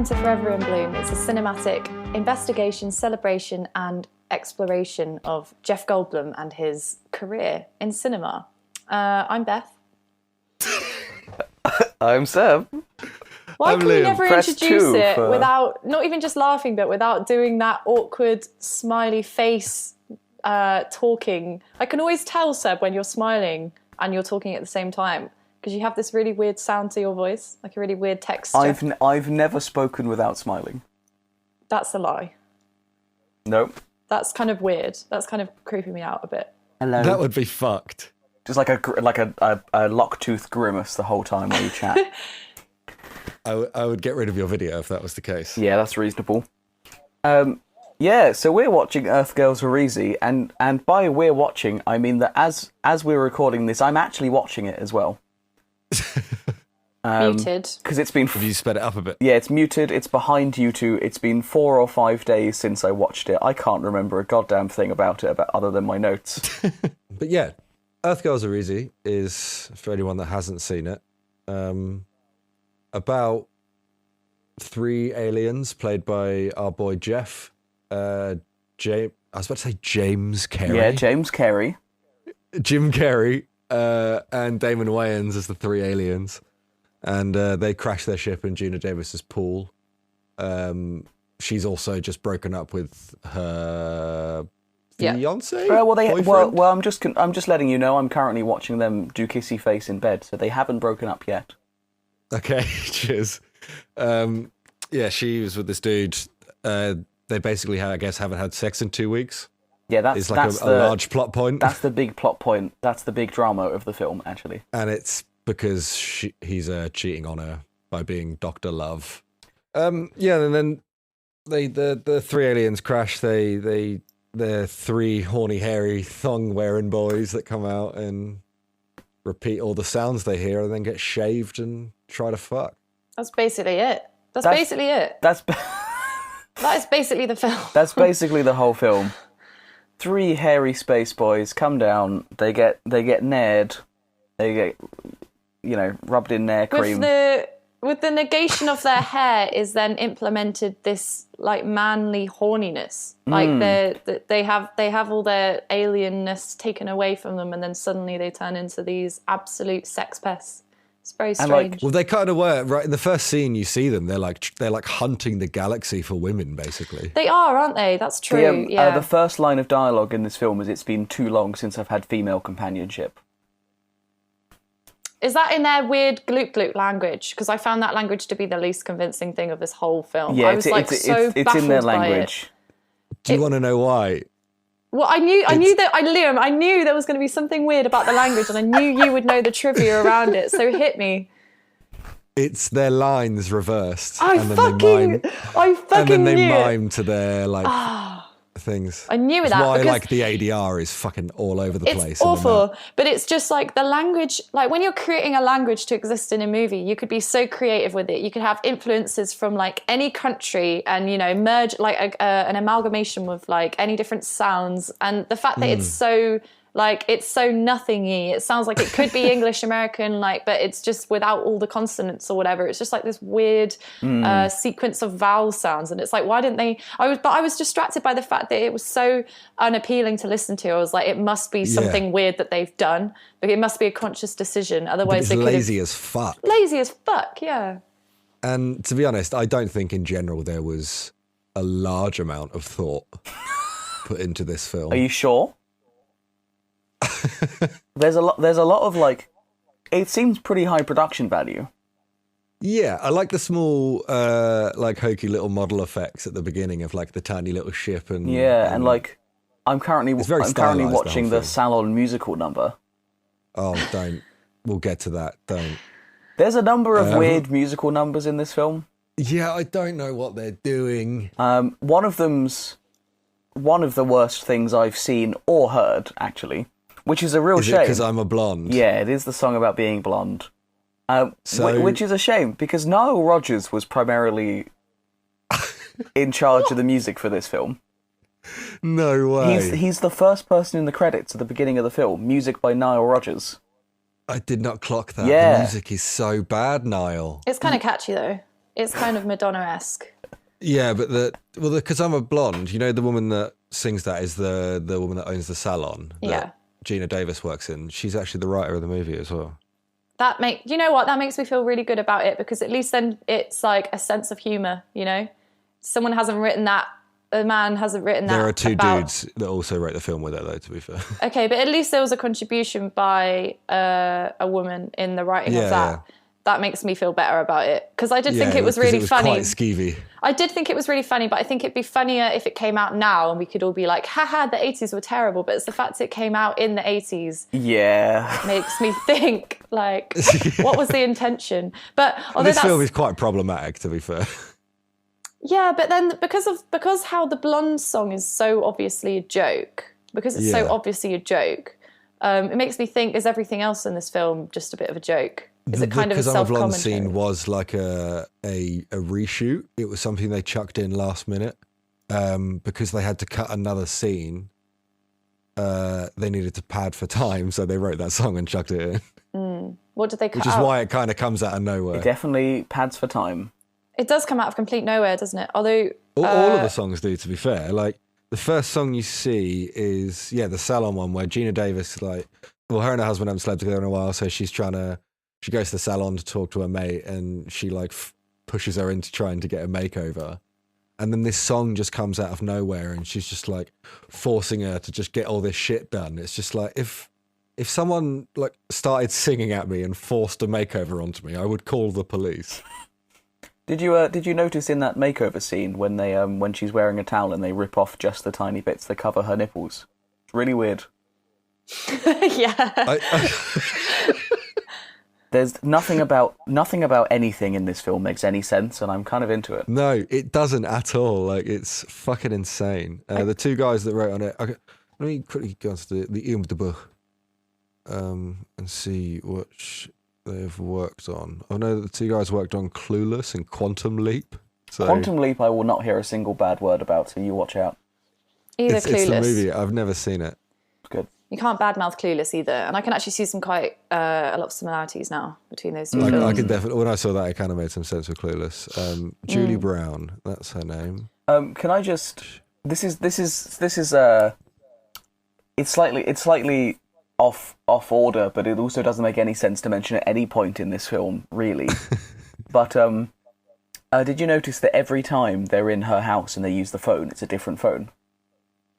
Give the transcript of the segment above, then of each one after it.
to Forever in Bloom. It's a cinematic investigation, celebration and exploration of Jeff Goldblum and his career in cinema. I'm Beth. I'm Seb. Why I'm can we Liam. never Press introduce 2 it for- without, not even just laughing, but without doing that awkward smiley face talking? I can always tell, Seb, when you're smiling and you're talking at the same time, because you have this really weird sound to your voice, like a really weird texture. I've never spoken without smiling. That's a lie. Nope. That's kind of weird. That's kind of creeping me out a bit. Hello. That would be fucked. Just like a lock tooth grimace the whole time while you chat. I would get rid of your video if that was the case. Yeah, that's reasonable. Yeah, so we're watching Earth Girls Were Easy, and by we're watching, I mean that as we're recording this, I'm actually watching it as well. Muted. Because it's been... Have you sped it up a bit? Yeah, it's muted, it's behind you two, it's been 4 or 5 days since I watched it. I can't remember a goddamn thing about it other than my notes. But yeah, Earth Girls Are Easy is, for anyone that hasn't seen it, about 3 aliens played by our boy Jeff. I was about to say James Carey. Yeah, James Carey. Jim Carrey and Damon Wayans as the 3 aliens. And they crash their ship in Gina Davis's pool. She's also just broken up with her fiance. Well, I'm just letting you know I'm currently watching them do kissy face in bed, so they haven't broken up yet. Okay, cheers. Yeah, she was with this dude. They basically, I guess, haven't had sex in 2 weeks. Yeah, that's It's like a large plot point. That's the big plot point. That's the big drama of the film, actually. And it's because he's cheating on her by being Dr. Love. Yeah, and then the 3 aliens crash. They're 3 horny, hairy, thong wearing boys that come out and repeat all the sounds they hear and then get shaved and try to fuck. That's basically it. That's basically it. That is basically the film. That's basically the whole film. 3 hairy space boys come down. They get nared. They get, rubbed in nair cream. With the negation of their hair is then implemented this like manly horniness. Like they have all their alienness taken away from them, and then suddenly they turn into these absolute sex pests. It's very strange. Well, they kind of were right in the first scene. You see them; they're like hunting the galaxy for women, basically. They are, aren't they? That's true. Yeah. The first line of dialogue in this film is, "It's been too long since I've had female companionship." Is that in their weird gloop language? Because I found that language to be the least convincing thing of this whole film. Yeah, I was it's in their language. Do you want to know why? Well, I knew Liam, I knew there was going to be something weird about the language, and I knew you would know the trivia around it. So hit me. It's their lines reversed. I fucking and then they knew mime it. to their things. I knew That's that. why because the ADR is fucking all over the place. It's awful, but it's just like the language, like when you're creating a language to exist in a movie, you could be so creative with it. You could have influences from like any country and, merge like an amalgamation with like any different sounds. And the fact that it's so nothingy, it sounds like it could be English American, but it's just without all the consonants or whatever. It's just like this weird sequence of vowel sounds, and it's like, why didn't they? I was distracted by the fact that it was so unappealing to listen to. I was like, it must be something weird that they've done, but it must be a conscious decision. Otherwise, it's lazy as fuck. Lazy as fuck, yeah. And to be honest, I don't think in general there was a large amount of thought put into this film. Are you sure? There's a lot of it seems pretty high production value. Yeah, I like the small hokey little model effects at the beginning of the tiny little ship and I'm currently watching the Salon musical number. Oh, don't. We'll get to that. Don't. There's a number of weird musical numbers in this film. Yeah, I don't know what they're doing. One of them's one of the worst things I've seen or heard, actually. Which is a real shame. Because I'm a blonde? Yeah, it is the song about being blonde. Which is a shame, because Nile Rodgers was primarily in charge of the music for this film. No way. He's the first person in the credits at the beginning of the film. Music by Nile Rodgers. I did not clock that. Yeah. The music is so bad, Niall. It's kind of catchy, though. It's kind of Madonna-esque. Yeah, but because I'm a blonde, you know, the woman that sings that is the woman that owns the salon that Gina Davis works in. She's actually the writer of the movie as well. You know what? That makes me feel really good about it, because at least then it's like a sense of humour, you know? Someone hasn't written that. A man hasn't written that. There are two dudes that also wrote the film with it, though, to be fair. Okay, but at least there was a contribution by a woman in the writing of that. Yeah. That makes me feel better about it, because I did think it was really funny. Quite skeevy. I did think it was really funny, but I think it'd be funnier if it came out now and we could all be like, haha, the 80s were terrible. But it's the fact it came out in the 80s. Yeah. Makes me think, like, what was the intention? But this film is quite problematic, to be fair. Yeah, but then because how the Blonde song is so obviously a joke, it makes me think, is everything else in this film just a bit of a joke? Is it kind of a self-commentary? The scene was like a reshoot. It was something they chucked in last minute because they had to cut another scene. They needed to pad for time, so they wrote that song and chucked it in. What did they cut out? Which is why it kind of comes out of nowhere. It definitely pads for time. It does come out of complete nowhere, doesn't it? Although all of the songs do, to be fair. Like the first song you see is the salon one where Gina Davis her and her husband haven't slept together in a while, so she goes to the salon to talk to her mate, and she pushes her into trying to get a makeover. And then this song just comes out of nowhere, and she's just like forcing her to just get all this shit done. It's just like, if someone started singing at me and forced a makeover onto me, I would call the police. Did you notice in that makeover scene when they when she's wearing a towel and they rip off just the tiny bits that cover her nipples? It's really weird. Yeah. There's nothing about anything in this film makes any sense, and I'm kind of into it. No, it doesn't at all. Like, it's fucking insane. The two guys that wrote on it. Okay, let me quickly go to the IMDb and see what they've worked on. I know that the two guys worked on Clueless and Quantum Leap. So Quantum Leap, I will not hear a single bad word about, so you watch out. Clueless. It's the movie. I've never seen it. Good. You can't badmouth Clueless either, and I can actually see some quite a lot of similarities now between those two films. I can definitely. When I saw that, it kind of made some sense with Clueless. Julie Brown, that's her name. Can I just? This is. It's slightly off order, but it also doesn't make any sense to mention at any point in this film, really. But did you notice that every time they're in her house and they use the phone, it's a different phone?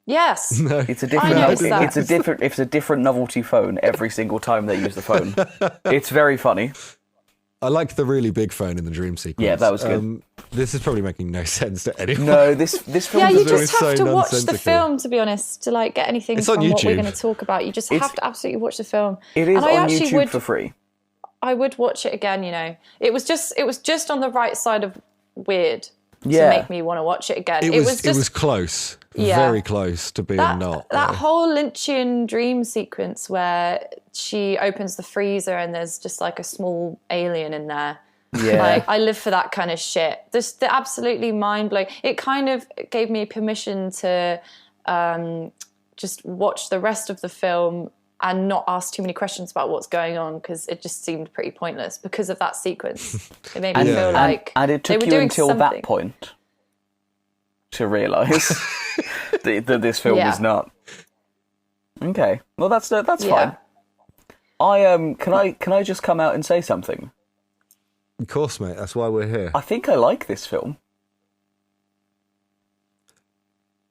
Yes. No. It's a different it's a different novelty phone every single time they use the phone. It's very funny. I like the really big phone in the dream sequence. Yeah, that was good. This is probably making no sense to anyone. No, this film. Yeah, you just have to watch the film, to be honest, to get anything from what we're going to talk about. You just have to absolutely watch the film. It is on YouTube for free. I would watch it again. You know, it was just on the right side of weird to make me want to watch it again. It was close. Very close to being not. That whole Lynchian dream sequence where she opens the freezer and there's just a small alien in there. Yeah. I live for that kind of shit. Just the absolutely mind-blowing. It kind of gave me permission to just watch the rest of the film and not ask too many questions about what's going on, because it just seemed pretty pointless because of that sequence. It made me feel like and it took they were you doing until something. That point to realise that this film is not. Okay, well that's fine. Can I just come out and say something? Of course, mate. That's why we're here. I think I like this film.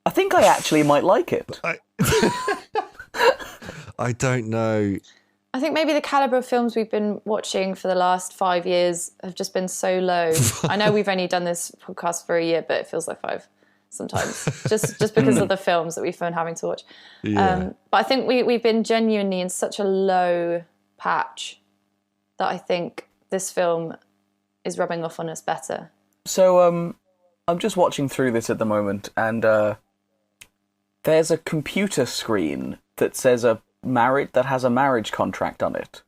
I think I actually might like it. I don't know. I think maybe the calibre of films we've been watching for the last 5 years have just been so low. I know we've only done this podcast for a year, but it feels like 5 sometimes, just because of the films that we've been having to watch. Yeah. But I think we've been genuinely in such a low patch that I think this film is rubbing off on us better. So I'm just watching through this at the moment, and there's a computer screen that says that has a marriage contract on it,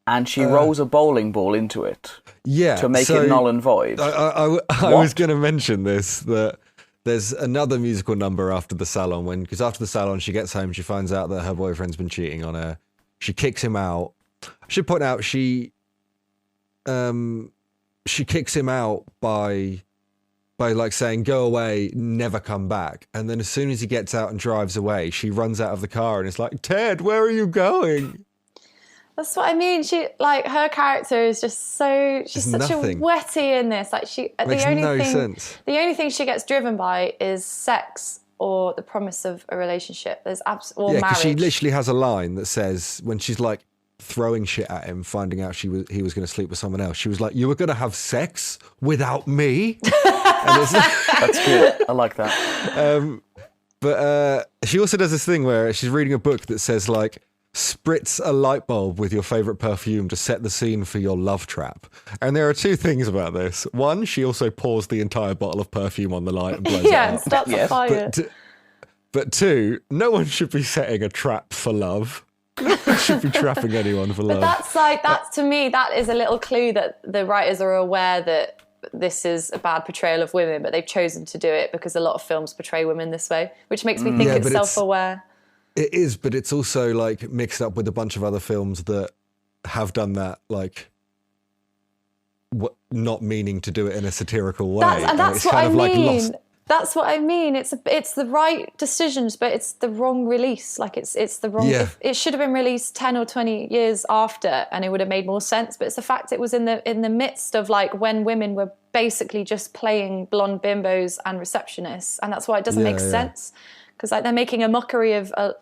and she rolls a bowling ball into it to make it null and void. I was going to mention this, that there's another musical number after the salon, because after the salon she gets home, she finds out that her boyfriend's been cheating on her. She kicks him out. I should point out she she kicks him out by like saying, go away, never come back. And then as soon as he gets out and drives away, she runs out of the car and is like, Ted, where are you going? That's what I mean. She, like, her character is just so, she's such a wetty in this. Like, Makes no sense. The only thing she gets driven by is sex or the promise of a relationship. There's or marriage. Because she literally has a line that says, when she's like throwing shit at him, finding out he was going to sleep with someone else, she was like, you were going to have sex without me? That's good. I like that. But she also does this thing where she's reading a book that says, like, spritz a light bulb with your favorite perfume to set the scene for your love trap. And there are two things about this. One, she also pours the entire bottle of perfume on the light and blows it up. Starts a fire. But two, no one should be setting a trap for love. No one should be trapping anyone for love. But that's to me, that is a little clue that the writers are aware that this is a bad portrayal of women, but they've chosen to do it because a lot of films portray women this way, which makes me think it's self-aware. It is, but it's also like mixed up with a bunch of other films that have done that, like not meaning to do it in a satirical way. That's what I mean. That's what I mean. It's the right decisions, but it's the wrong release. Like it's the wrong. Yeah. It should have been released 10 or 20 years after, and it would have made more sense. But it's the fact it was in the midst of like when women were basically just playing blonde bimbos and receptionists, and that's why it doesn't make sense. Because like they're making a mockery of a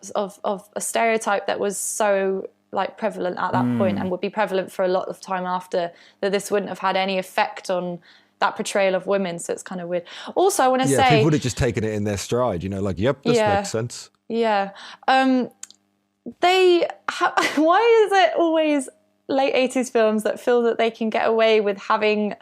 stereotype that was so like prevalent at that point and would be prevalent for a lot of time after, that this wouldn't have had any effect on that portrayal of women. So it's kind of weird. Also, I want to say, people would have just taken it in their stride, like, yep, this makes sense. Yeah. Why is it always late 80s films that feel that they can get away with having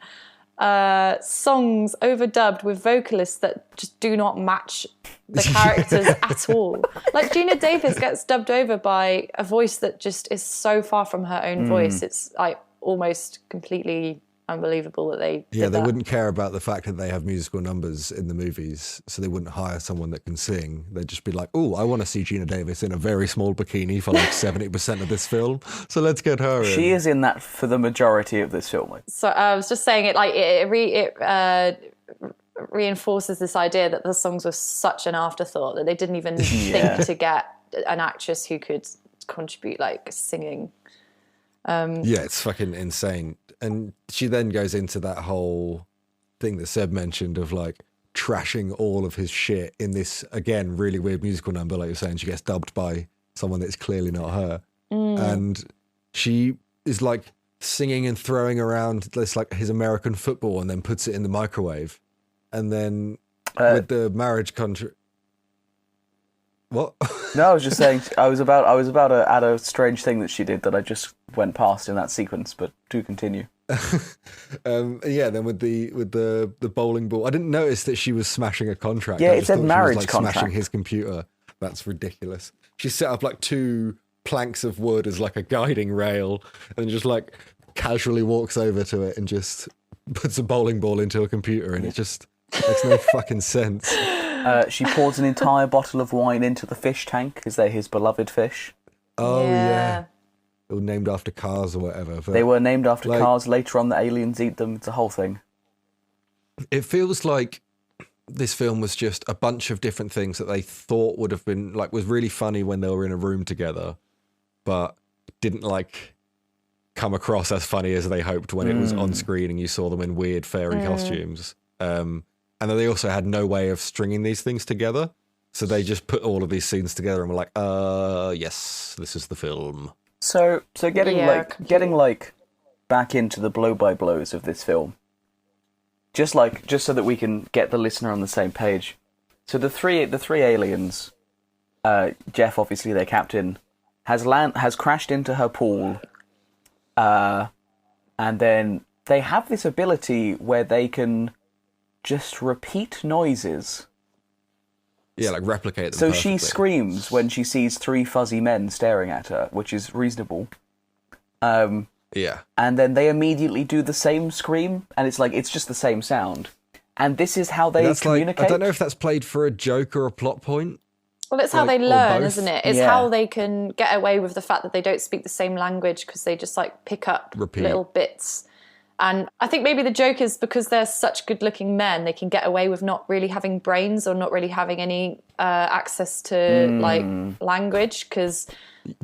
songs overdubbed with vocalists that just do not match the characters at all? Like Gina Davis gets dubbed over by a voice that just is so far from her own voice. It's like almost completely unbelievable that they did that. Wouldn't care about the fact that they have musical numbers in the movies, so they wouldn't hire someone that can sing. They'd just be like, oh, I want to see Gina Davis in a very small bikini for like 70% of this film, so let's get her in. She is in that for the majority of this film. So I was just saying it reinforces this idea that the songs were such an afterthought that they didn't even think to get an actress who could contribute like singing. It's fucking insane. And she then goes into that whole thing that Seb mentioned of like trashing all of his shit in this, again, really weird musical number. Like you're saying, she gets dubbed by someone that's clearly not her. And she is like singing and throwing around this, like his American football, and then puts it in the microwave. And then with the marriage contract. What? No, I was just saying, I was about to add a strange thing that she did that I just went past in that sequence, but do continue. Then with the bowling ball, I didn't notice that she was smashing a contract. Yeah, it said marriage she was, like, contract. Smashing his computer. That's ridiculous. She set up like 2 planks of wood as like a guiding rail, and just like casually walks over to it and just puts a bowling ball into a computer, and it just makes no fucking sense. She pours an entire bottle of wine into the fish tank because they're his beloved fish. Oh, yeah. They were named after cars or whatever. But they were named after cars. Later on, the aliens eat them. It's a whole thing. It feels like this film was just a bunch of different things that they thought would have been, like, was really funny when they were in a room together, but didn't, like, come across as funny as they hoped when it was on screen and you saw them in weird fairy costumes. And then they also had no way of stringing these things together. So they just put all of these scenes together and were like, yes, this is the film. So getting back into the blow by blows of this film. Just so that we can get the listener on the same page. So the three aliens, Jeff, obviously their captain, has crashed into her pool. And then they have this ability where they can just repeat noises. Yeah, like replicate them. So perfectly. she screams when she sees 3 fuzzy men staring at her, which is reasonable. Yeah. And then they immediately do the same scream, and it's just the same sound. And this is how they communicate. I don't know if that's played for a joke or a plot point. Well, it's how they learn, isn't it? It's how they can get away with the fact that they don't speak the same language because they just like pick up little bits. And I think maybe the joke is because they're such good-looking men, they can get away with not really having brains or not really having any access to like language, because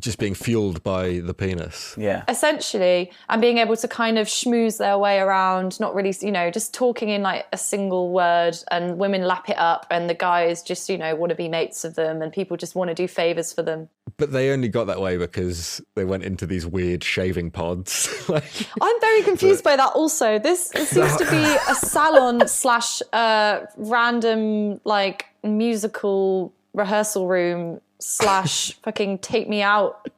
Just being fueled by the penis. Yeah. essentially, and being able to kind of schmooze their way around, not really, just talking in like a single word, and women lap it up, and the guys just, want to be mates of them, and people just want to do favors for them. But they only got that way because they went into these weird shaving pods. I'm very confused by that also. This seems to be a salon / random like musical rehearsal room / fucking take me out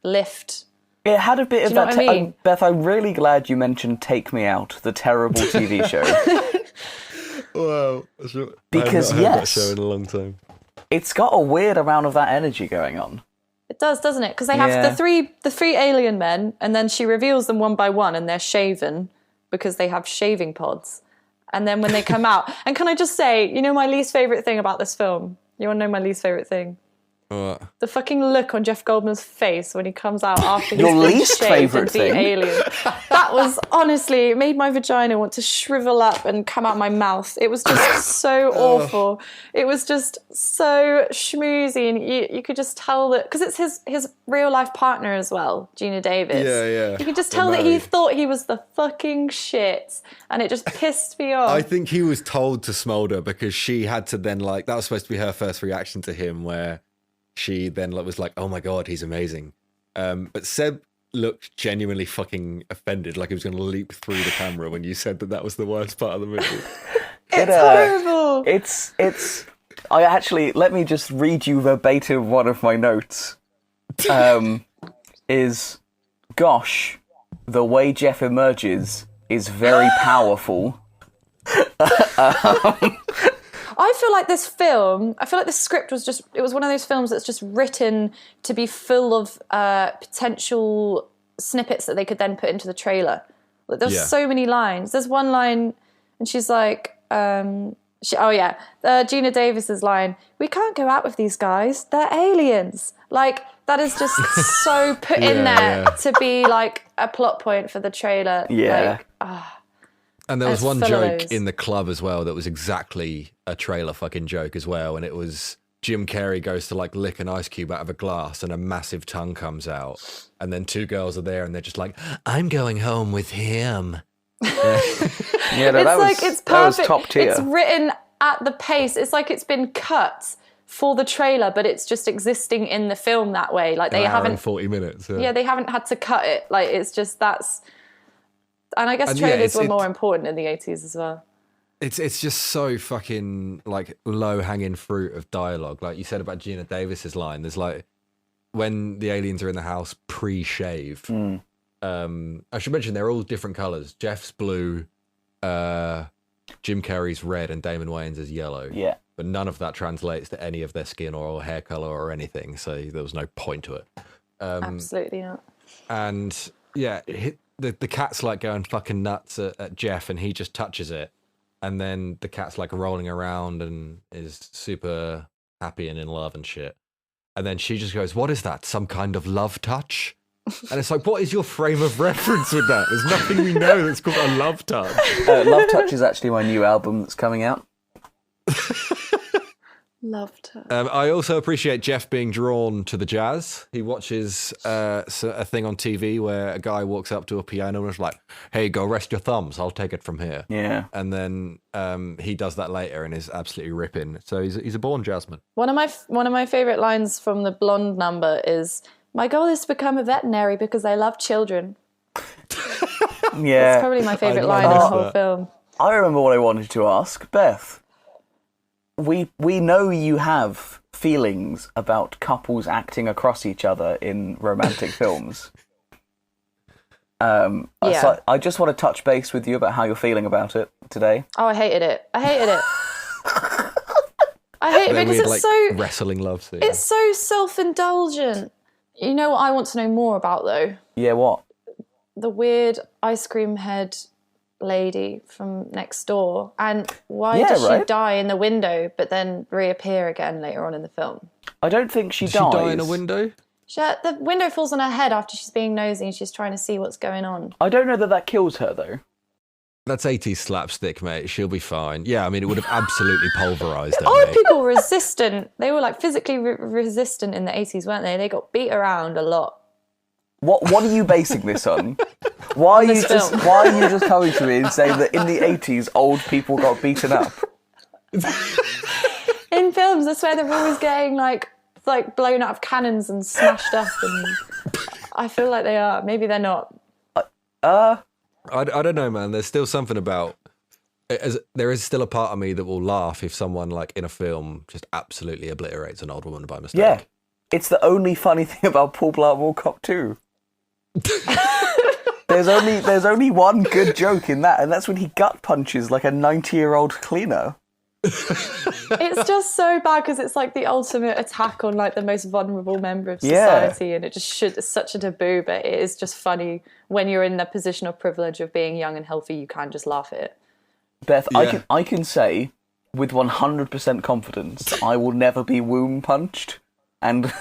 lift. It had a bit of you know that. what I mean? Beth, I'm really glad you mentioned Take Me Out, the terrible TV show. Wow. Because I haven't heard that yes, show in a long time. it's got a weird amount of that energy going on. It does, doesn't it? Because they have Yeah. the three alien men, and then she reveals them one by one, and they're shaven because they have shaving pods. And then when they come out, and can I just say, my least favorite thing about this film? You want to know my least favorite thing? What? The fucking look on Jeff Goldblum's face when he comes out after Your he's been least shaved favourite and the thing? alien. That was honestly, it made my vagina want to shrivel up and come out my mouth. It was just so awful. It was just so schmoozy, and you could just tell that, because it's his real life partner as well, Gina Davis. Yeah. You could just They're tell that he married. thought he was the fucking shit, and it just pissed me off. I think he was told to smolder because she had to then that was supposed to be her first reaction to him, where she then was like, oh my God, he's amazing. But Seb looked genuinely fucking offended, like he was going to leap through the camera when you said that was the worst part of the movie. It's horrible. It's. I actually, let me just read you verbatim one of my notes. Is, gosh, the way Jeff emerges is very powerful. I feel like this script it was one of those films that's just written to be full of potential snippets that they could then put into the trailer. Like, there's so many lines. There's one line, and she's like, Gina Davis's line, "We can't go out with these guys, they're aliens." Like, that is just so put in there to be like a plot point for the trailer. Yeah. And there was It's one full of joke those. in the club as well that was exactly a trailer fucking joke as well. And it was Jim Carrey goes to lick an ice cube out of a glass and a massive tongue comes out. And then two girls are there and they're just like, I'm going home with him. Yeah, no, It's that was perfect. top tier. It's written at the pace. It's like it's been cut for the trailer, but it's just existing in the film that way. Like they An hour and haven't 40 minutes. yeah, they haven't had to cut it. Like, it's just and I guess And yeah, trailers were it's- more important in the 80s as well. It's just so fucking low hanging fruit of dialogue. Like you said about Gina Davis's line, there's when the aliens are in the house pre-shave. I should mention they're all different colors. Jeff's blue, Jim Carrey's red, and Damon Wayans is yellow. Yeah. But none of that translates to any of their skin or hair color or anything. So there was no point to it. Absolutely not. And yeah, the cat's going fucking nuts at Jeff, and he just touches it. And then the cat's rolling around and is super happy and in love and shit. And then she just goes, what is that? Some kind of love touch? And it's like, what is your frame of reference with that? There's nothing we know that's called a love touch. Love Touch is actually my new album that's coming out. Loved her. I also appreciate Jeff being drawn to the jazz. He watches a thing on TV where a guy walks up to a piano and is like, hey, go rest your thumbs. I'll take it from here. Yeah. And then he does that later and is absolutely ripping. So he's a born jazzman. One of my favorite lines from the Blonde number is, "My goal is to become a veterinary because I love children." Yeah. It's probably my favorite I line in the love whole that. film. I remember what I wanted to ask. Beth, we know you have feelings about couples acting across each other in romantic films. Yeah. So I just want to touch base with you about how you're feeling about it today. Oh, I hated it. I hate it Then because we had, it's so wrestling love scene. it's so self-indulgent. You know what I want to know more about, though? Yeah, what? The weird ice cream head lady from next door, and why Yeah, does she right. die in the window but then reappear again later on in the film? I don't think she Did she dies. die in a window? The window falls on her head after she's being nosy and she's trying to see what's going on. I don't know that kills her, though. That's 80s slapstick, mate. She'll be fine. Yeah, I mean, it would have absolutely pulverised her, Old mate. people were resistant. They were like physically resistant in the 80s, weren't they? They got beat around a lot. What are you basing this on? Why are you just coming to me and saying that in the 80s old people got beaten up? In films, I swear they're always getting like blown out of cannons and smashed up, and I feel like they are. Maybe they're not. I don't know, man. There's still something about... there is still a part of me that will laugh if someone, like, in a film just absolutely obliterates an old woman by mistake. Yeah. It's the only funny thing about Paul Blart Mall Cop 2. There's only one good joke in that, and that's when he gut punches like a 90-year-old cleaner. It's just so bad because it's like the ultimate attack on like the most vulnerable member of society, and it's such a taboo, but it is just funny when you're in the position of privilege of being young and healthy. You can just laugh at it. Beth, yeah. I can say with 100% confidence I will never be womb punched, and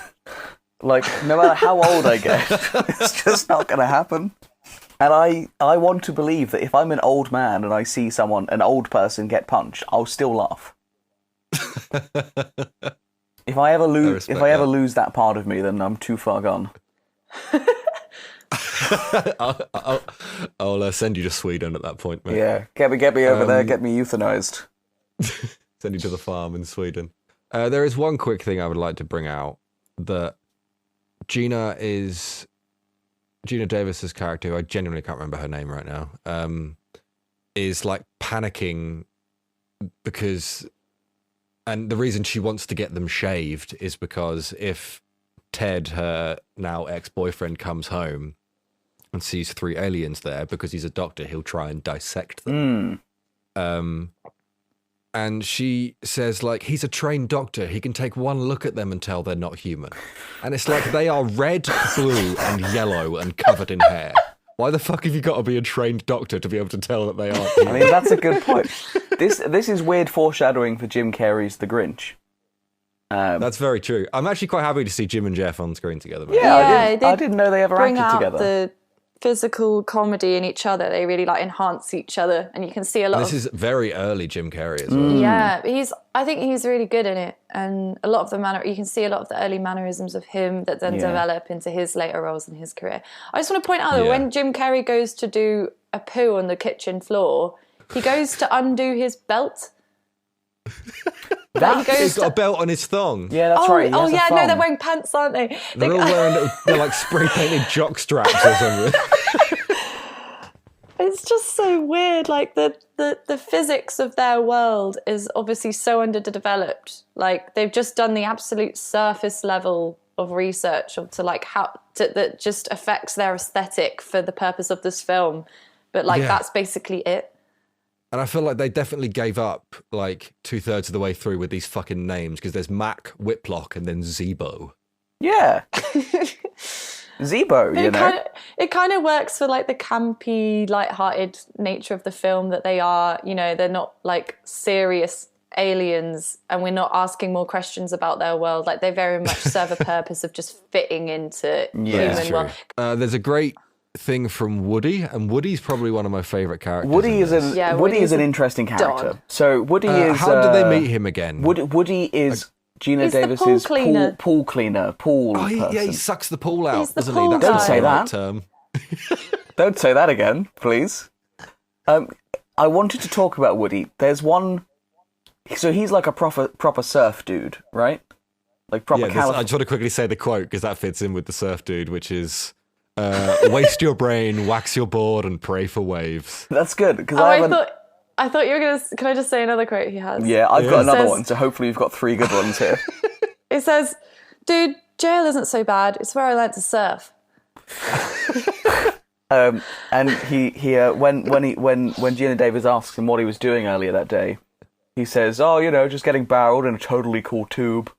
like no matter how old I get, it's just not going to happen. And I want to believe that if I'm an old man and I see an old person get punched, I'll still laugh. If I ever lose that part of me, then I'm too far gone. I'll send you to Sweden at that point, mate. Yeah, get me over there, get me euthanized. Send you to the farm in Sweden. There is one quick thing I would like to bring out, that Gina Davis's character, who I genuinely can't remember her name right now, is like panicking because, and the reason she wants to get them shaved is because if Ted, her now ex-boyfriend, comes home and sees 3 aliens there, because he's a doctor, he'll try and dissect them. And she says, like, he's a trained doctor. He can take one look at them and tell they're not human. And it's like they are red, blue, and yellow and covered in hair. Why the fuck have you got to be a trained doctor to be able to tell that they aren't human? I mean, that's a good point. This is weird foreshadowing for Jim Carrey's The Grinch. That's very true. I'm actually quite happy to see Jim and Jeff on screen together. Man. Yeah, I didn't know they ever bring acted out together. The physical comedy in each other. They really like enhance each other, and you can see a lot. This is very early Jim Carrey as well. Yeah, I think he's really good in it, and a lot of you can see a lot of the early mannerisms of him that then develop into his later roles in his career. I just want to point out that when Jim Carrey goes to do a poo on the kitchen floor, he goes to undo his belt. He's got a belt on his thong. Yeah, that's right. No, they're wearing pants, aren't they? They're all wearing they're like spray painted jock straps or something. It's just so weird. Like the physics of their world is obviously so underdeveloped. Like they've just done the absolute surface level of research to like that just affects their aesthetic for the purpose of this film. But like that's basically it. And I feel like they definitely gave up like 2/3 of the way through with these fucking names, because there's Mac, Whiplock, and then Zebo. Yeah. Zebo, you know. It kind of works for like the campy, light-hearted nature of the film that they are. You know, they're not like serious aliens, and we're not asking more questions about their world. Like they very much serve a purpose of just fitting into human world. There's a great thing from Woody, and Woody's probably one of my favourite characters. Woody is an interesting character. Don. So Woody is. How did they meet him again? Woody is Gina Davis's pool cleaner. He sucks the pool out, doesn't he? Pool That's Don't say that. Term. Don't say that again, please. I wanted to talk about Woody. There's one. So he's like a proper surf dude, right? Like proper. I just want to quickly say the quote because that fits in with the surf dude, which is. Waste your brain, wax your board, and pray for waves. That's good because I thought you were gonna. Can I just say another quote he has? Yeah, I've got another one. So hopefully we've got 3 good ones here. It says, "Dude, jail isn't so bad. It's where I learned to surf." And when Gina Davis asks him what he was doing earlier that day, he says, "Oh, you know, just getting barreled in a totally cool tube."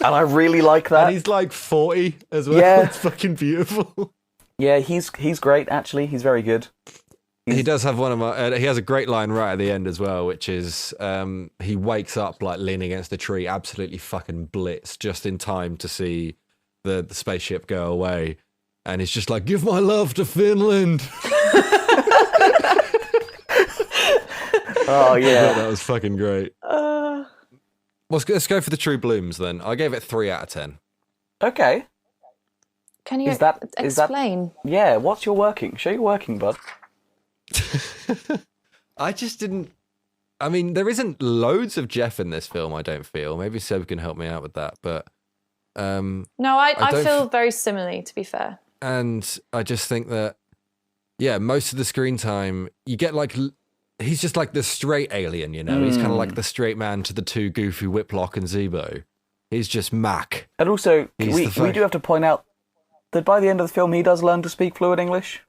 And I really like that. And he's like 40 as well. Yeah. It's fucking beautiful. Yeah, he's great, actually. He's very good. He does have one of my. He has a great line right at the end as well, which is he wakes up like leaning against a tree, absolutely fucking blitz, just in time to see the spaceship go away, and he's just like, "Give my love to Finland." Oh yeah, that was fucking great. Let's go for the true blooms then. I gave it 3 out of 10. okay. Can you Is that- explain? Yeah, what's your working? Show your working, bud. I just didn't. I mean, there isn't loads of Jeff in this film. I don't feel. Maybe Seb can help me out with that, but No, I don't feel very similarly, to be fair. and I just think that most of the screen time you get like he's just like the straight alien, you know. He's kind of like the straight man to the two goofy Whiplock and Zebo. He's just Mac. And also, He's we the do have to point out that by the end of the film, he does learn to speak fluent English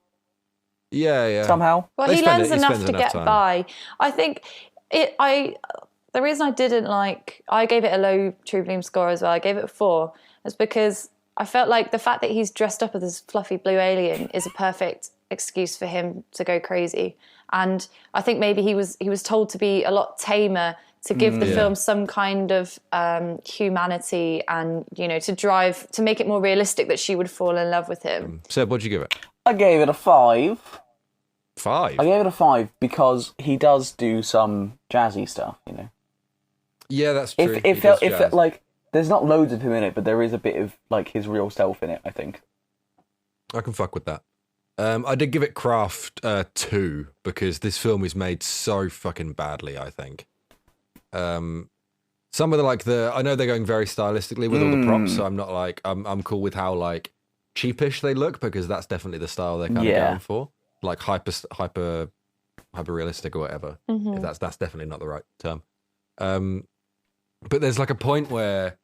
Yeah. somehow. Well, He he spends learns enough enough to get time. by. I think the reason I didn't like, I gave it a low True Bloom score as well. I gave it a 4, is because I felt like the fact that he's dressed up as this fluffy blue alien is a perfect excuse for him to go crazy. And I think maybe he was told to be a lot tamer, to give the film some kind of humanity, and to make it more realistic that she would fall in love with him. Seb, what'd you give it? I gave it a 5. 5. I gave it a 5 because he does do some jazzy stuff, you know. Yeah, that's true. It felt like there's not loads of him in it, but there is a bit of like his real self in it, I think. I can fuck with that. I did give it Craft 2 because this film is made so fucking badly, I think. Some of I know they're going very stylistically with all the props, so I'm not like I'm cool with how like cheapish they look, because that's definitely the style they're kind of going for, like hyper realistic or whatever. If that's definitely not the right term. But there's like a point where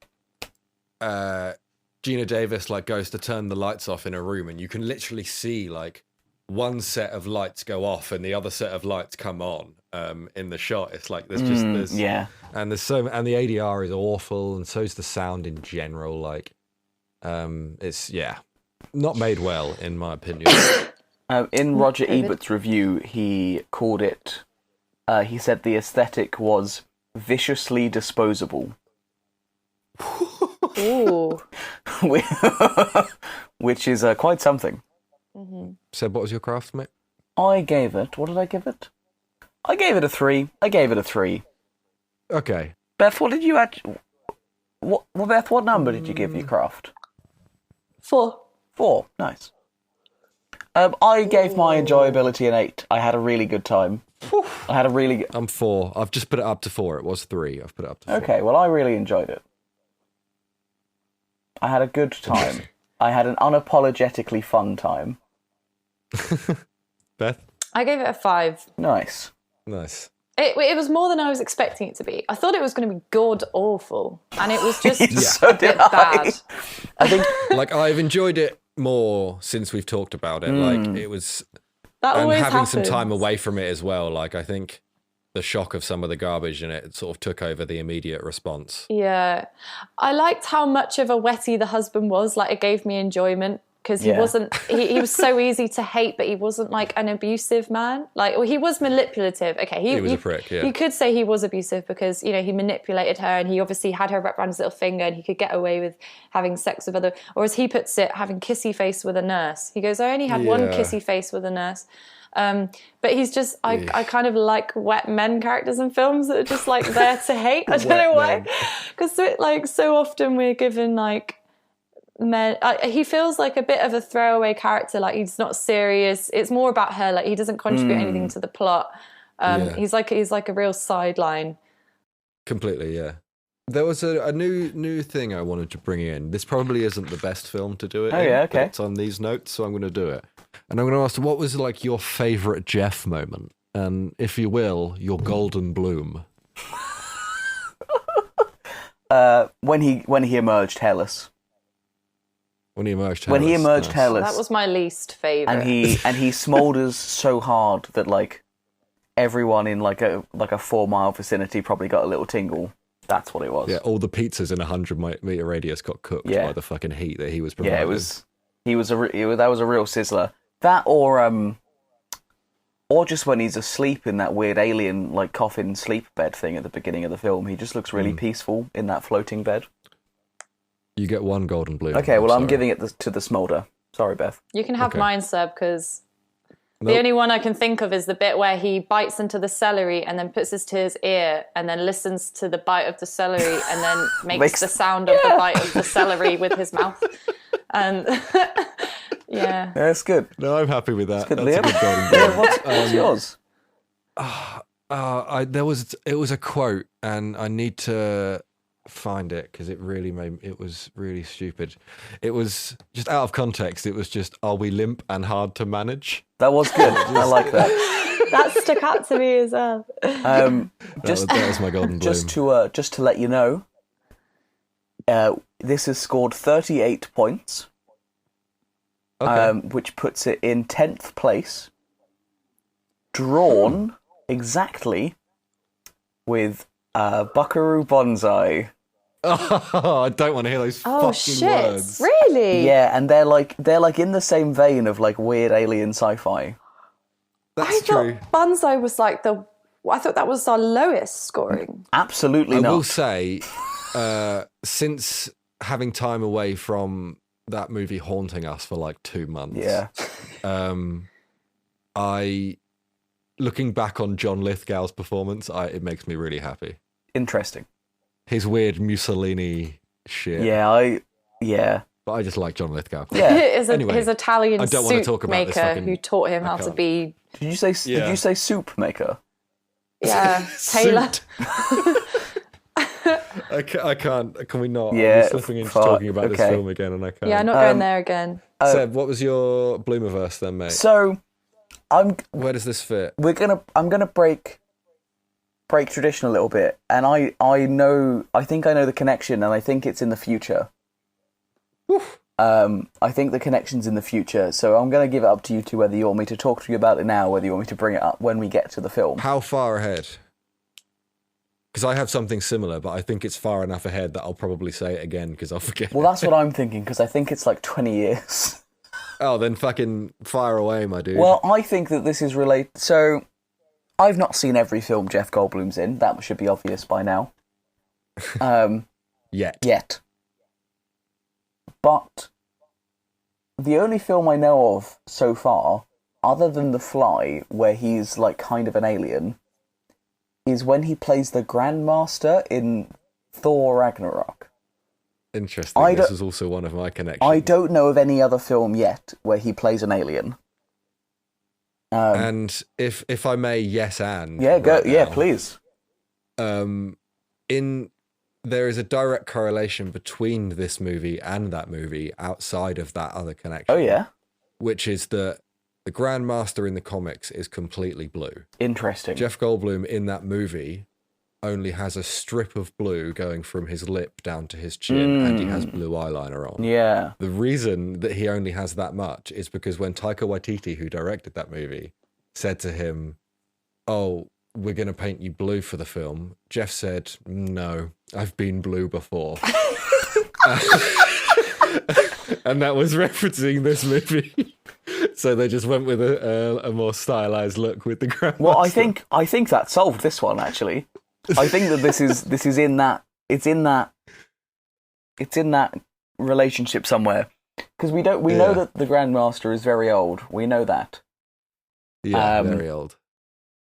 Gina Davis like goes to turn the lights off in a room, and you can literally see like one set of lights go off and the other set of lights come on in the shot. It's like there's and there's and the ADR is awful, and so's the sound in general. Like it's not made well in my opinion. In Roger Ebert's review, he called it. He said the aesthetic was viciously disposable. Ooh. Which is quite something. Seb, what was your Craft, mate? I gave it. What did I give it? I gave it a 3. Okay. Beth, what did you actually? Beth, what number did you give your Craft? 4. 4. Nice. I gave my enjoyability an 8. I had a really good time. I had a really. I'm 4. I've just put it up to 4. It was 3. I've put it up to 4. Okay, well, I really enjoyed it. I had a good time. I had an unapologetically fun time. Beth? I gave it a 5. Nice. It was more than I was expecting it to be. I thought it was going to be god awful, and it was just So a bit did I. bad. I think Like, I've enjoyed it more since we've talked about it. Like, it was... That and always having some happens. time away from it as well. Like, I think the shock of some of the garbage in it sort of took over the immediate response. Yeah. I liked how much of a wetty the husband was. Like, it gave me enjoyment, because he wasn't, he was so easy to hate, but he wasn't like an abusive man. Like, well, he was manipulative. Okay, He was a prick, yeah. You could say he was abusive because, he manipulated her, and he obviously had her wrapped around his little finger, and he could get away with having sex with other, or as he puts it, having kissy face with a nurse. He goes, I only had one kissy face with a nurse. But he's just, I kind of like wet men characters in films that are just like there to hate. I don't know why. Because so often we're given like men, he feels like a bit of a throwaway character. Like, he's not serious. It's more about her. Like, he doesn't contribute anything to the plot. He's like a real sideline. Completely, yeah. There was a new thing I wanted to bring in. This probably isn't the best film to do it. Oh, yeah, okay. It's on these notes, so I'm going to do it. And I'm going to ask, what was like your favourite Jeff moment? And if you will, your golden bloom. when he emerged hairless. When he emerged hairless. That was my least favourite. And he smoulders so hard that like everyone in like a 4-mile vicinity probably got a little tingle. That's what it was. Yeah, all the pizzas in a 100-meter radius got cooked by the fucking heat that he was providing. Yeah, that was a real sizzler. That or Or just when he's asleep in that weird alien, like, coffin sleep bed thing at the beginning of the film. He just looks really peaceful in that floating bed. You get one golden bloom. Okay, well, I'm giving it to the smolder. Sorry, Beth. You can have mine, Seb, because Nope. the only one I can think of is the bit where he bites into the celery and then puts it to his ear and then listens to the bite of the celery and then makes the sound of the bite of the celery with his mouth. And yeah, That's good. No, I'm happy with that. Good, That's Liam. a good golden bloom. What's yours? It was a quote, and I need to find it because it was really stupid. It was just out of context. It was just, "Are we limp and hard to manage?" That was good. I like that. that stuck out to me as well. That was my golden bloom. Just to let you know, this has scored 38 points, which puts it in 10th place, drawn exactly with Buckaroo Banzai. Oh, I don't want to hear those fucking words. Really? Yeah, and they're like in the same vein of like weird alien sci-fi. That's I true. thought Banzai was like I thought that was our lowest scoring. Absolutely I not. will say, since having time away from that movie haunting us for like 2 months, Yeah. Looking back on John Lithgow's performance, it makes me really happy. Interesting. His weird Mussolini shit. Yeah. But I just like John Lithgow. Yeah. His Anyway, Italian I don't want to soup talk about this maker fucking- who taught him I how to can't. be Did you say soup maker? Taylor. I can't. Can we not? Yeah, I'm slipping into fuck, talking about this okay. film again, and I can't. Yeah, not going there again. Seb, what was your Bloomiverse then, mate? So, Where does this fit? I'm gonna break tradition a little bit, and I think I know the connection, and I think it's in the future. Oof. I think the connection's in the future, so I'm gonna give it up to you two whether you want me to talk to you about it now, whether you want me to bring it up when we get to the film. How far ahead? Because I have something similar, but I think it's far enough ahead that I'll probably say it again because I'll forget. Well, that's what I'm thinking, because I think it's like 20 years. Oh, then fucking fire away, my dude. Well, I think that this is related. So, I've not seen every film Jeff Goldblum's in. That should be obvious by now. Yet. But the only film I know of so far, other than The Fly, where he's like kind of an alien, is when he plays the Grandmaster in Thor Ragnarok. Interesting. This is also one of my connections. I don't know of any other film yet where he plays an alien. And if I may, yes, and yeah, go. right Yeah, now, please. There is a direct correlation between this movie and that movie outside of that other connection. Oh yeah, which is that the Grandmaster in the comics is completely blue. interesting. Jeff Goldblum in that movie only has a strip of blue going from his lip down to his chin, and he has blue eyeliner on. Yeah. The reason that he only has that much is because when Taika Waititi, who directed that movie, said to him, "Oh, we're going to paint you blue for the film," Jeff said, "No, I've been blue before." And that was referencing this movie. So they just went with a more stylized look with the Grandmaster. Well, I think that solved this one actually. I think that this is in that it's in that relationship somewhere, because we know that the Grandmaster is very old. We know that. Yeah, very old.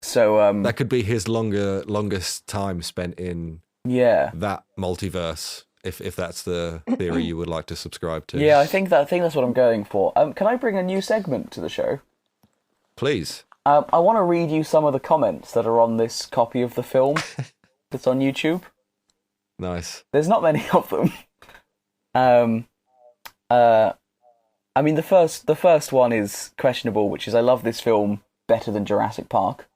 So that could be his longest time spent in that multiverse. If that's the theory you would like to subscribe to. Yeah, I think that's what I'm going for. Can I bring a new segment to the show? Please. I want to read you some of the comments that are on this copy of the film that's on YouTube. Nice. There's not many of them. I mean, the first one is questionable, which is I love this film better than Jurassic Park.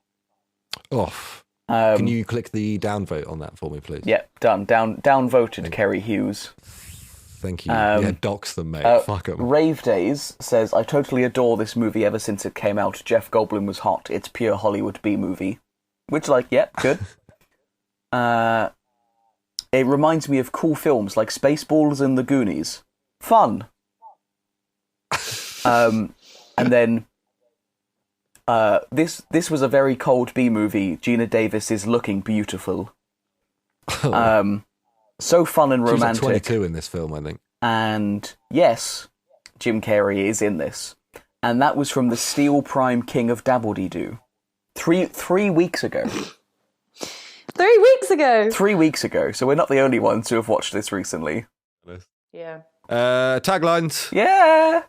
Off. Can you click the downvote on that for me, please? Yeah, done. Down voted Kerry Hughes. Thank you. Yeah, dox them, mate. Fuck them. Rave Days says, I totally adore this movie ever since it came out. Jeff Goldblum was hot. It's pure Hollywood B-movie. Which, good. It reminds me of cool films like Spaceballs and The Goonies. Fun. And then This was a very cold B movie. Gina Davis is looking beautiful. So fun and She was like romantic. 22 in this film, I think. And yes, Jim Carrey is in this. And that was from the Steel Prime King of Dabble-Dee-Doo. 3 weeks ago. 3 weeks ago. 3 weeks ago. So we're not the only ones who have watched this recently. Yeah. Taglines. Yeah.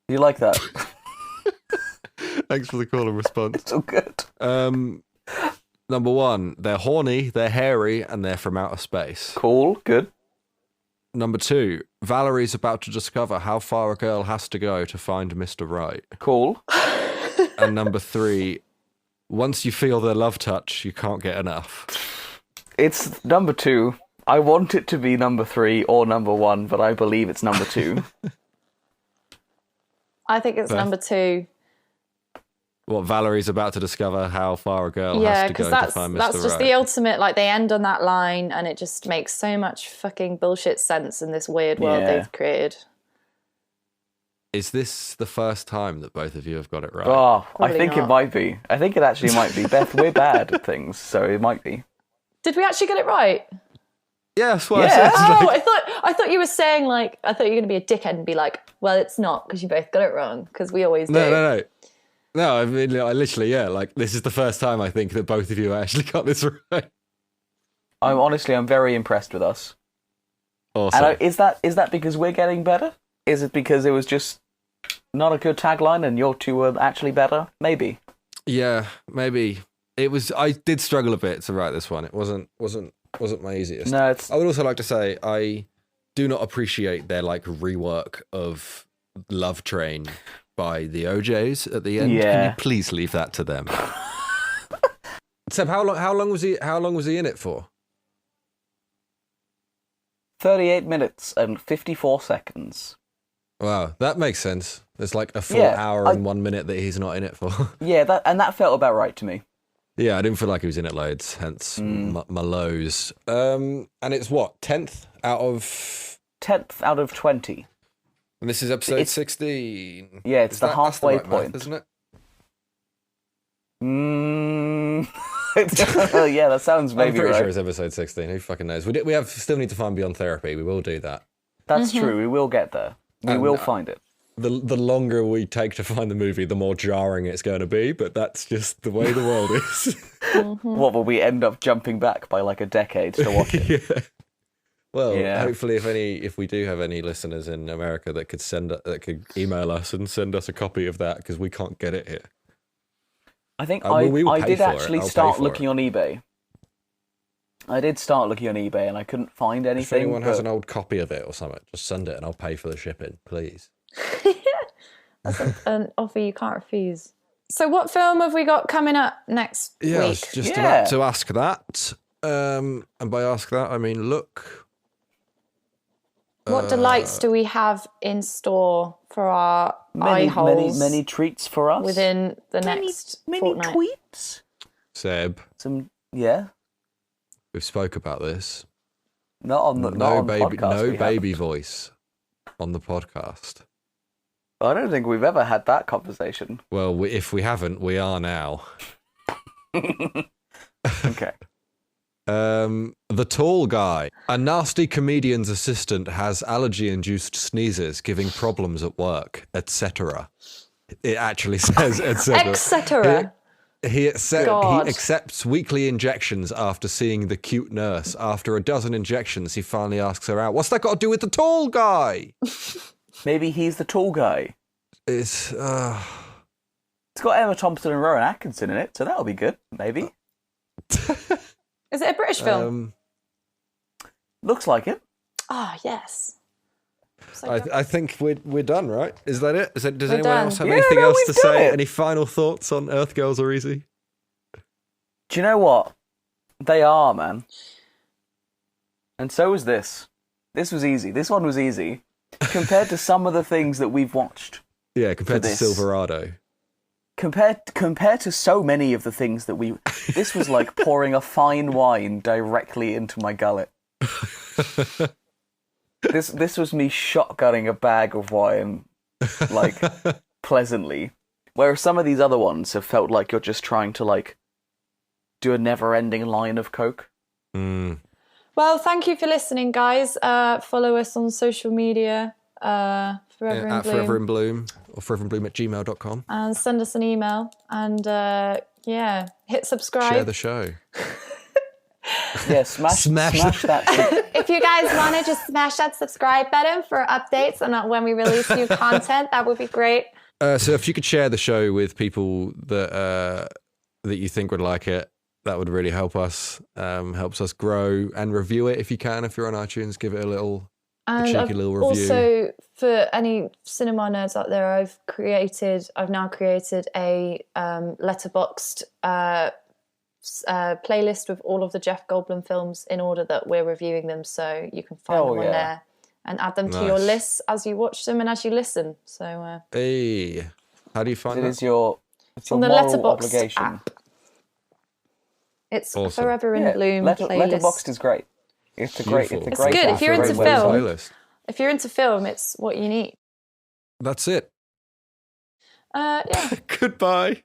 You like that? Thanks for the call and response. It's all good. Number 1, they're horny, they're hairy, and they're from outer space. Cool. Good. Number 2, Valerie's about to discover how far a girl has to go to find Mr. Right. Cool. And number 3, once you feel their love touch, you can't get enough. It's number 2. I want it to be number 3 or number 1, but I believe it's number 2. I think it's Beth? number 2. What, Valerie's about to discover how far a girl Yeah, has to go because to find Mr. that's just Right. the ultimate. Like they end on that line, and it just makes so much fucking bullshit sense in this weird world Yeah. they've created. Is this the first time that both of you have got it right? Oh, I Probably think it not. might be. I think it actually might be. Beth, we're bad at things, so it might be. Did we actually get it right? Yeah, that's what Yeah. I said. Oh, Like, I thought you were saying like I thought you were going to be a dickhead and be like, well, it's not because you both got it wrong because we always do. no. No, I mean, I literally, yeah, like, this is the first time I think that both of you actually got this right. I'm very impressed with us. Awesome. And is that because we're getting better? Is it because it was just not a good tagline and your two were actually better? Maybe. Yeah, maybe. It was, I did struggle a bit to write this one. It wasn't my easiest. No, it's I would also like to say, I do not appreciate their, like, rework of Love Train by the OJs at the end. Can Yeah. you please leave that to them? Seb, how long was he in it for? 38 minutes and 54 seconds. Wow, that makes sense. There's like a full Yeah, hour and 1 minute that he's not in it for. Yeah, that felt about right to me. Yeah, I didn't feel like he was in it loads, hence my lows. And it's what, 10th out of... 10th out of 20. And this is episode 16. Yeah, it's the halfway that's the right point. math, isn't it? Yeah, that sounds I'm maybe pretty right. sure it's episode 16. Who fucking knows? We have still need to find Beyond Therapy. We will do that. That's true. We will get there. We And, will find it. The longer we take to find the movie, the more jarring it's going to be, but that's just the way the world is. What will we end up jumping back by like a decade to watch it? Yeah. Well, Yeah. hopefully, if we do have any listeners in America that could email us and send us a copy of that, because we can't get it here. I think we will I pay did for it. actually I'll pay start for looking it. on eBay. I did start looking on eBay and I couldn't find If anything. anyone has but- an old copy of it or something, just send it and I'll pay for the shipping, please. That's an offer you can't refuse. So what film have we got coming up next Yeah, I week? was just Yeah. about to ask that. And by ask that, I mean look. What delights do we have in store for our eye holes many treats for us. within the next many fortnight? tweets. Seb, Yeah. we've spoke about this. Not on the No not baby, on the podcast, no we baby haven't. voice on the podcast. I don't think we've ever had that conversation. Well, if we haven't, we are now. Okay. The tall guy. A nasty comedian's assistant has allergy-induced sneezes, giving problems at work, etc. It actually says etc. Etc. He God. accepts weekly injections after seeing the cute nurse. After a dozen injections, he finally asks her out. What's that got to do with the tall guy? Maybe he's the tall guy. It's It's got Emma Thompson and Rowan Atkinson in it, so that'll be good. Maybe. Is it a British film? Looks like it. Ah, yes. So I think we're done, right? Is that it? Does We're anyone done. else have Yeah, anything no, else to we've done say? it. Any final thoughts on Earth Girls Are Easy? Do you know what? They are, man. And so was this. This was easy. This one was easy. Compared to some of the things that we've watched. Yeah, compared to this. Silverado. Compared to so many of the things that we... This was like pouring a fine wine directly into my gullet. This was me shotgunning a bag of wine, like, pleasantly. Whereas some of these other ones have felt like you're just trying to like do a never-ending line of coke. Well, thank you for listening, guys. Follow us on social media. Forever in at Bloom. Forever in Bloom or foreverinbloom@gmail.com. And send us an email. And hit subscribe. Share the show. Yeah, smash that. If you guys want to just smash that subscribe button for updates and when we release new content, that would be great. So if you could share the show with people that you think would like it, that would really help us. Helps us grow, and review it if you can. If you're on iTunes, give it a cheeky little review. Also, for any cinema nerds out there, I've now created a letterboxed playlist with all of the Jeff Goldblum films in order that we're reviewing them, so you can find them on there and add them to your lists as you watch them and as you listen. So, hey, how do you find it? that? It's your on the moral Letterboxd obligation. app. It's Awesome. Forever in Bloom playlist. Letterboxd is great. It's a great. Beautiful. It's good if you're into great film. Playlist. If you're into film, it's what you need. That's it. Yeah. Goodbye.